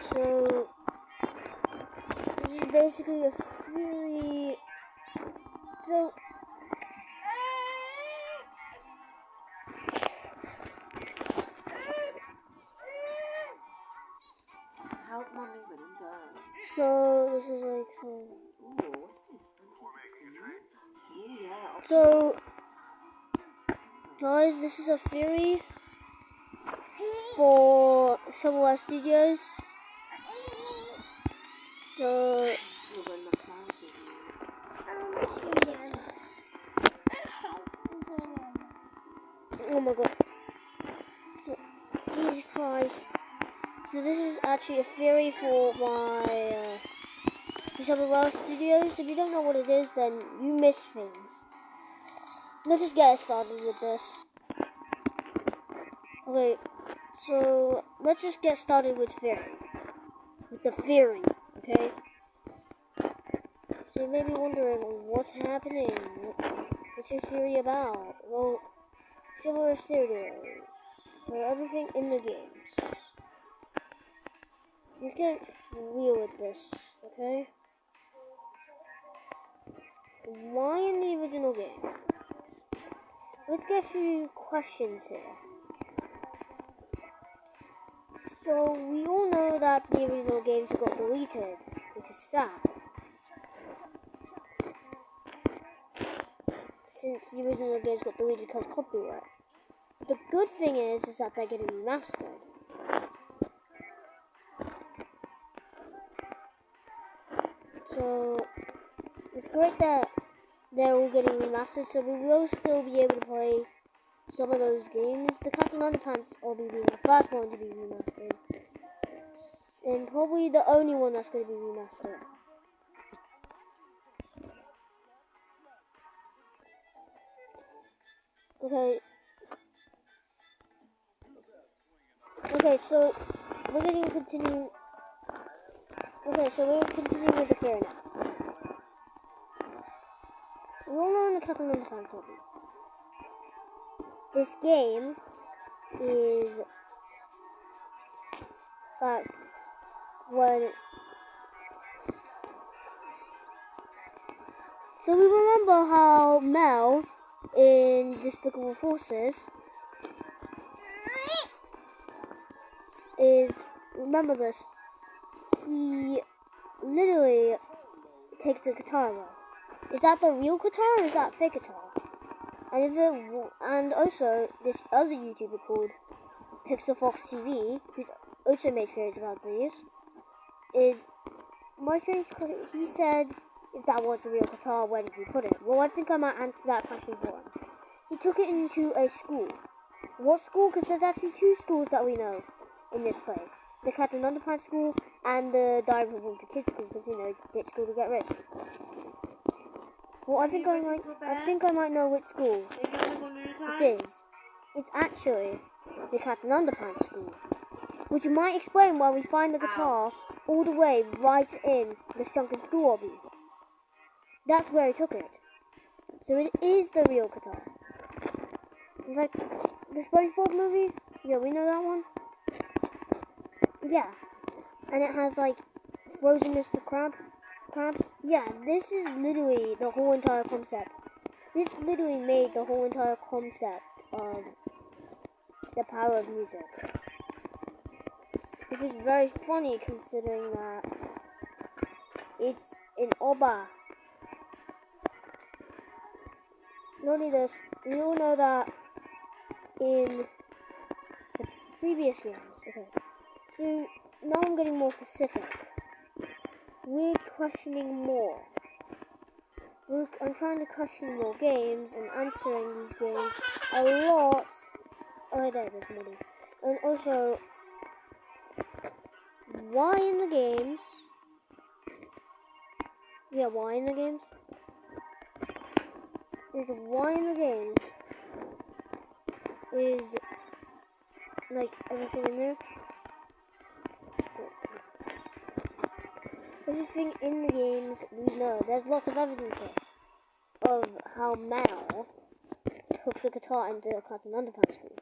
So this is basically a theory. So help mommy when I'm done. So this is like so. Ooh, what's this? Ooh, yeah. So guys, this is a theory for shovelware studios. So oh my god. So, Jesus Christ. So this is actually a theory for my shovelware studios. If you don't know what it is, then you missed things. Let's just get started with this. Okay, so let's just get started with theory. With the theory, okay? So you may be wondering, what's happening? What's your theory about? Well, shovelware studios. So everything in the games. Let's get real with this, okay? Why in the original game? Let's get a few questions here. So we all know that the original games got deleted, which is sad. Since the original games got deleted because of copyright. But the good thing is that they're getting remastered. So it's great that they're all getting remastered, so we will still be able to play some of those games. The Captain Underpants will be the first one to be remastered. And probably the only one that's going to be remastered. Okay, so we're going to continue. Okay, so we're continuing with the theory now. We all know in the Captain Underpants hobby. This game is fact when so we remember how Mel in Despicable Forces is, remember this, he literally takes the guitar away. Is that the real guitar or is that fake guitar? And also this other YouTuber called Pixel Fox TV, who's also made theories about these, is my strange. He said, if that was the real guitar, where did he put it? Well, I think I might answer that question for him. He took it into a school. What school? Because there's actually two schools that we know in this place: the Captain Underpants school and the Diary of the Kids school. Because ditch school to get rich. Well, I think I might know which school this is. It's actually the Captain Underpants school, which might explain why we find the guitar all the way right in the shrunken school lobby. That's where he took it. So it is the real guitar. In fact, the SpongeBob movie, yeah, we know that one. Yeah, and it has like frozen Mr. Crabs. Yeah, this is literally the whole entire concept. This literally made the whole entire concept of the power of music. Which is very funny considering that it's in Oba. Not only this, we all know that in the previous games. Okay, so now I'm getting more specific. We're questioning more. I'm trying to question more games and answering these games a lot. Oh, there it is, money. And also, why in the games? Yeah, why in the games? Is why in the games is like everything in there. Everything in the games we know. There's lots of evidence here of how Mal took the guitar into Captain Underpants school.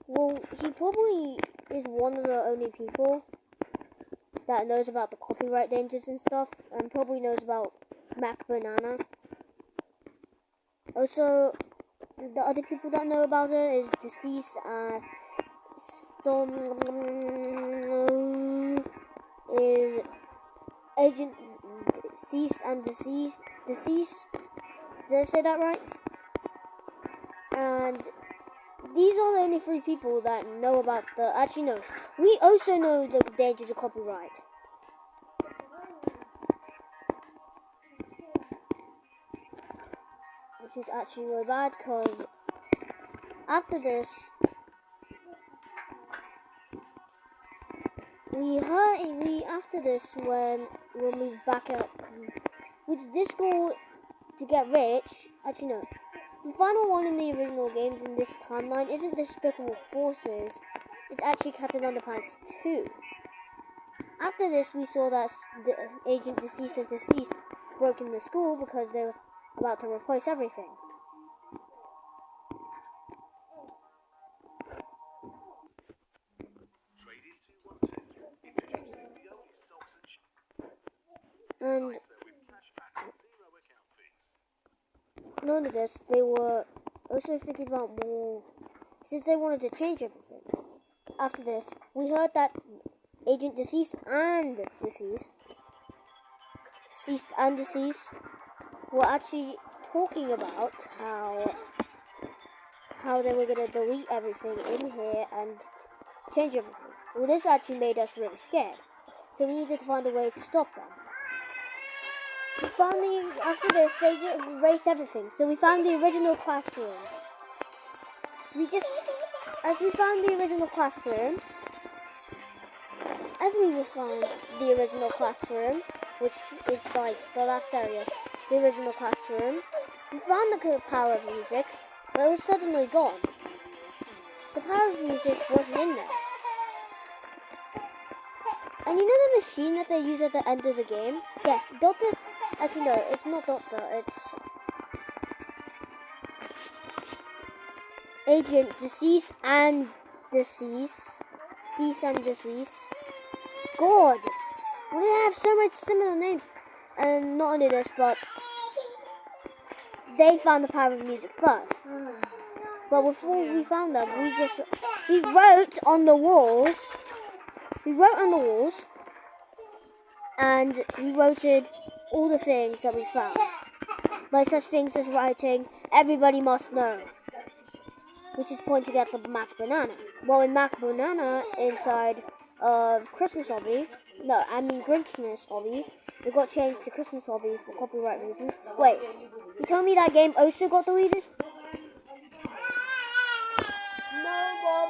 Well, he probably is one of the only people that knows about the copyright dangers and stuff, and probably knows about Mac Banana. Also, the other people that know about it is Deceased and is Agent Deceased and Deceased. Did I say that right? And these are the only 3 people that know about the... Actually, no. We also know the dangers of copyright. This is actually really bad, because after this, when we back up with this goal to get rich. Actually, no. The final one in the original games in this timeline isn't Despicable Forces, it's actually Captain Underpants 2. After this, we saw that the Agent Deceased and Deceased broke into the school because they were about to replace everything. And none of this, they were also thinking about more, since they wanted to change everything. After this, we heard that Agent Deceased were actually talking about how they were going to delete everything in here and change everything. Well, this actually made us really scared, so we needed to find a way to stop them. Finally, after this, they just erased everything, so we found the original classroom. As we found the original classroom, which is like the last area, the original classroom, we found the power of music, but it was suddenly gone. The power of music wasn't in there. And you know the machine that they use at the end of the game? Yes, actually no, it's not Doctor, it's Agent Deceased and Deceased. God! Why do they have so much similar names? And not only this, but they found the power of music first. But before we found them, we wrote on the walls, and we wrote all the things that we found. By such things as writing, everybody must know, which is pointing at the Mac Banana. Well, in Mac Banana, inside of Christmas Hobby, Grinchmas Hobby, it got changed to Christmas Hobby for copyright reasons. Wait, you tell me that game also got deleted? No, Mom.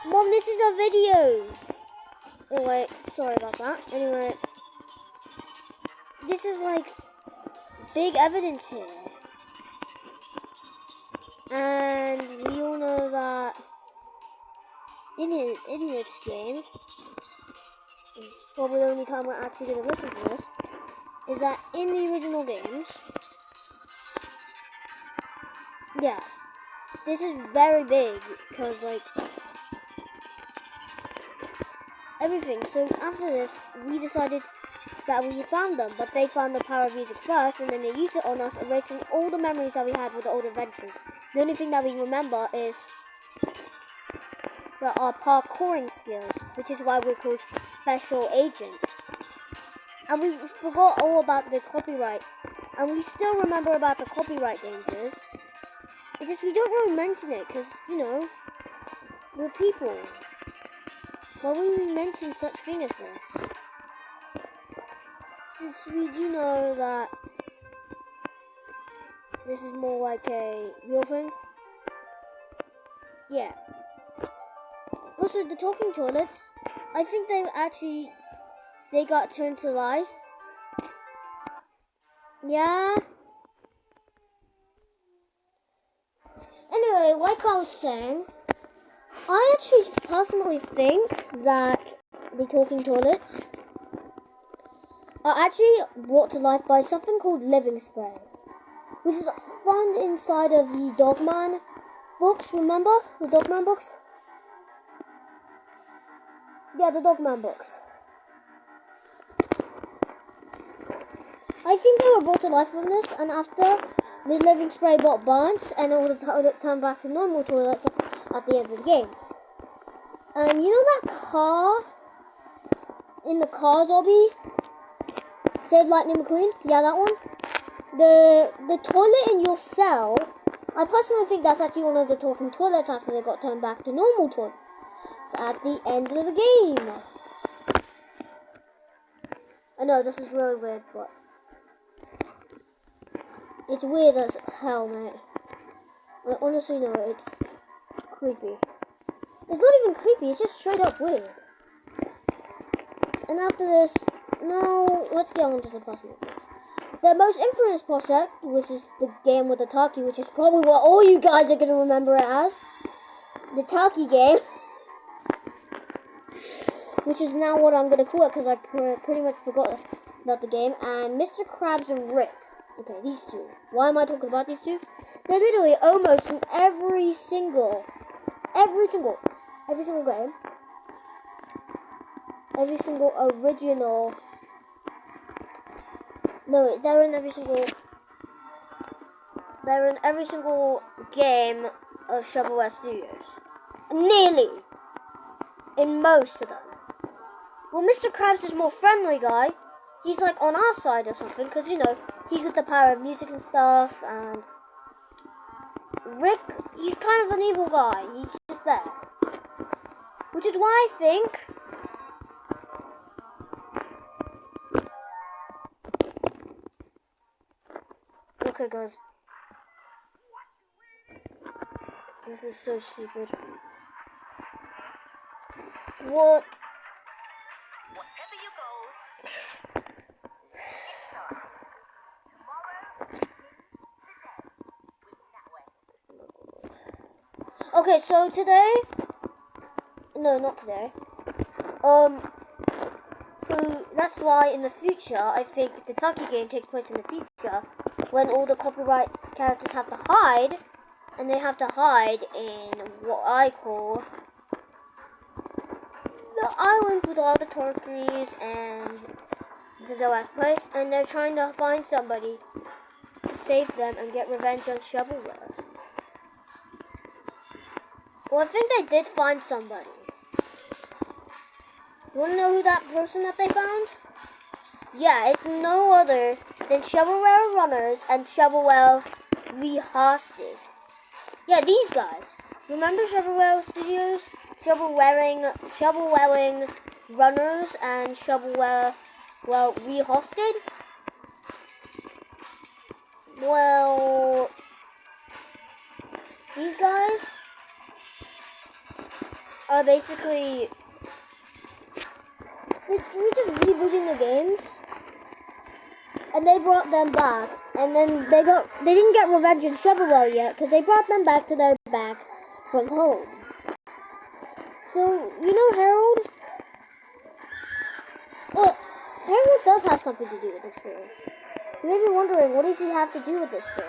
Mom, this is a video! Anyway, sorry about that. Anyway, this is like big evidence here. And we all know that in this game, probably the only time we're actually going to listen to this, is that in the original games, yeah, this is very big, because like, everything. So after this, we decided that we found them, but they found the power of music first, and then they used it on us, erasing all the memories that we had with the old adventures. The only thing that we remember is our parkouring skills, which is why we're called Special Agent. And we forgot all about the copyright, and we still remember about the copyright dangers. It's just we don't really mention it, because, you know, we're people. Why would we mention such thing as this? Since we do know that this is more like a real thing. Yeah. Also, the talking toilets, I think they got turned to life. Yeah. Anyway, like I was saying, I actually personally think that the talking toilets are actually brought to life by something called living spray, which is found inside of the Dogman books. Remember the Dogman books? Yeah, the Dogman books. I think they were brought to life from this, and after the living spray bot burns, and all the toilets turn back to normal toilets at the end of the game. And you know that car in the car zombie? Save Lightning McQueen? Yeah, that one. The toilet in your cell, I personally think that's actually one of the talking toilets after they got turned back to normal toilets at the end of the game. I know this is really weird, but it's weird as hell, mate. Honestly, no, it's creepy. It's not even creepy, it's just straight up weird. And after this, now let's get on to the plasma things. The most infamous project, which is the game with the turkey, which is probably what all you guys are going to remember it as. The turkey game. Which is now what I'm going to call it, because I pretty much forgot about the game. And Mr. Krabs and Rick. Okay, these two. Why am I talking about these two? They're literally almost in every single game. Every single original. No, they're in every single game of Shovelware Studios. Nearly. In most of them. Well, Mr. Krabs is more friendly guy. He's like on our side or something, because you know, he's with the power of music and stuff, and Rick, he's kind of an evil guy. He's just there. Which is why I think okay, guys. This is so stupid. What? Whatever you go. Okay, so today, no, not today. So that's why in the future, I think the turkey game takes place in the future, when all the copyright characters have to hide, and they have to hide in what I call the island with all the turkeys, and this is their last place, and they're trying to find somebody to save them and get revenge on shovelware. Well, I think they did find somebody. You wanna know who that person that they found? Yeah, it's no other than Shovelware Runners and Shovelware Rehosted. Yeah, these guys. Remember Shovelware Studios? Shovelwaring Runners and Shovelware, well, Rehosted? Well, these guys are basically, we're just rebooting the games, and they brought them back, and then they didn't get revenge on Shovelware yet, because they brought them back to their back from home. So, you know Harold? Well, Harold does have something to do with this story. You may be wondering, what does he have to do with this story?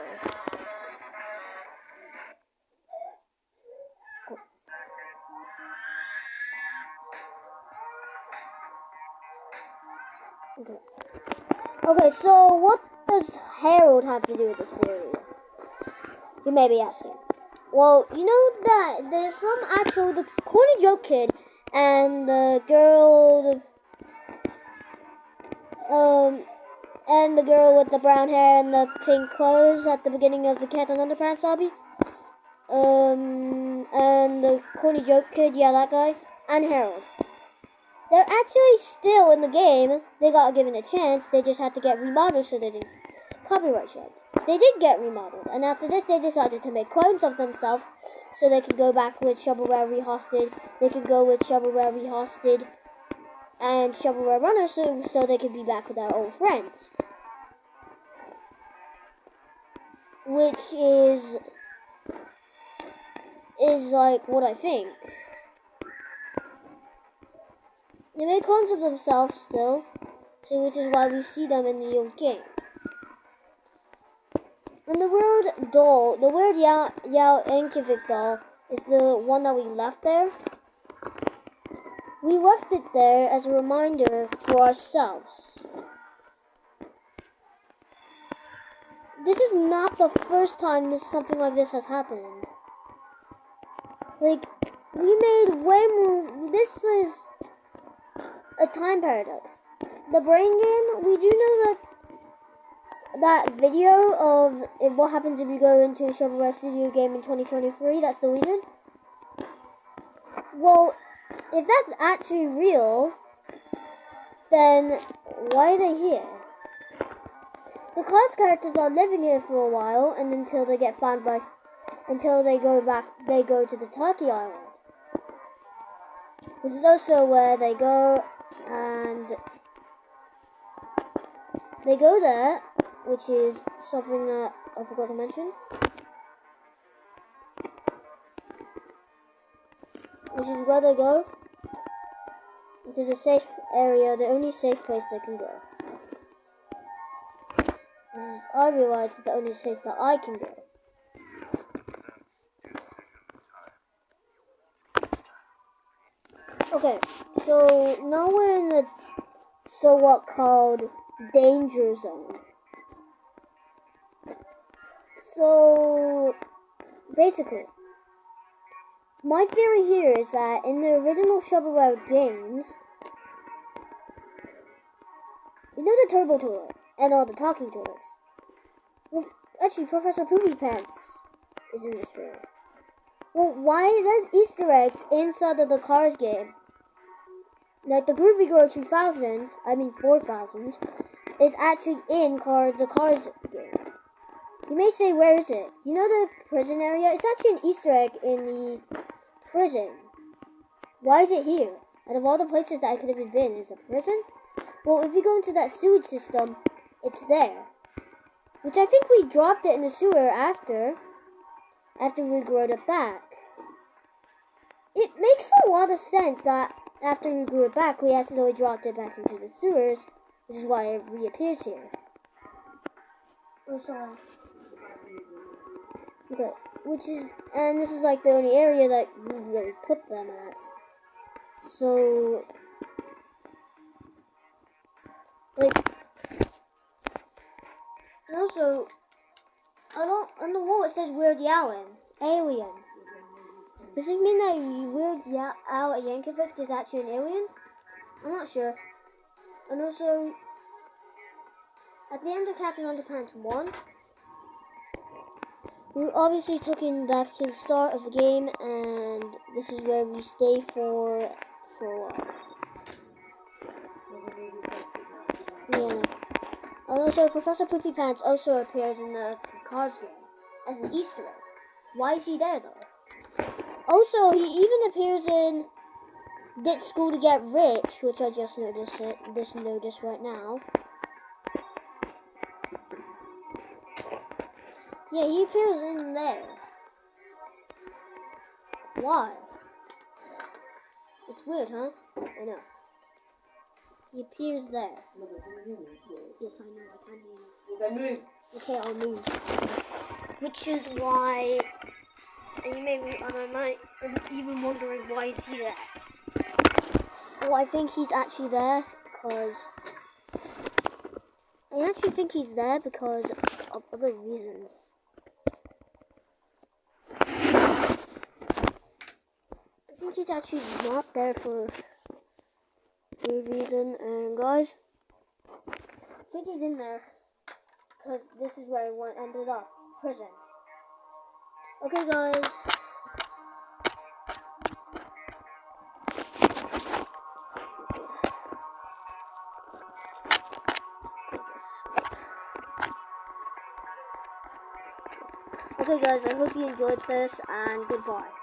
Okay, so what does Harold have to do with this theory? You may be asking. Well, you know that there's some actual, the corny joke kid and the girl, and the girl with the brown hair and the pink clothes at the beginning of the Cat and Underpants hobby. And the corny joke kid, yeah, that guy, and Harold. They're actually still in the game. They got given a chance. They just had to get remodeled so they didn't copyright strike. They did get remodeled, and after this, they decided to make clones of themselves so they could go back with Shovelware Rehosted. They could go with Shovelware Rehosted and Shovelware Runners so they could be back with their old friends. Which is like what I think. They make clones of themselves still, so which is why we see them in the old game. And the weird doll, the weird Yao Yankovic doll, is the one that we left there. we left it there as a reminder for ourselves. This is not the first time something like this has happened. Like, we made way more. This is a time paradox. The brain game, we do know that video of what happens if you go into a shovelware studio game in 2023, that's the reason. Well, if that's actually real, then why are they here? The cast characters are living here for a while, and until they get found until they go to the Turkey Island. This is also where they go, and they go there, which is something that I forgot to mention. This is where they go, into the safe area, the only safe place they can go. I realized it's the only safe that I can go. Okay, so now we're in the what called danger zone. So basically, my theory here is that in the original shovelware games, you know the turbo toilet and all the talking toilets. Well, actually, Professor Poopy Pants is in this film. Well, why there's Easter eggs inside of the Cars game? Like the Groovy Girl 4000 is actually in the Cars game. You may say, where is it? You know the prison area? It's actually an Easter egg in the prison. Why is it here? Out of all the places that I could have been, is a prison? Well, if you go into that sewage system, it's there. Which I think we dropped it in the sewer after we grew it back. It makes a lot of sense that after we grew it back, we accidentally dropped it back into the sewers, which is why it reappears here. Oh, sorry. Okay, and this is like the only area that you really put them at. So, like, and also, on the wall it says Weird Alien. Does it mean that Weird Al Yankovic is actually an alien? I'm not sure. And also, at the end of Captain Underpants 1, we obviously took in back to the start of the game, and this is where we stay for a while. Yeah. And also, Professor Poopy Pants also appears in the Cars game as an Easter egg. Why is he there though? Also, he even appears in Ditch School to Get Rich, which I just noticed right now. Yeah, he appears in there. Why? It's weird, huh? I know. He appears there. Yes, I know. I can move. Okay, I'll move. Which is why, and you may be even wondering why is he there. Well, I think he's actually there because of other reasons. I think he's actually not there for a reason, and guys, I think he's in there because this is where he ended up, prison. Okay, guys. Okay, guys, I hope you enjoyed this, and goodbye.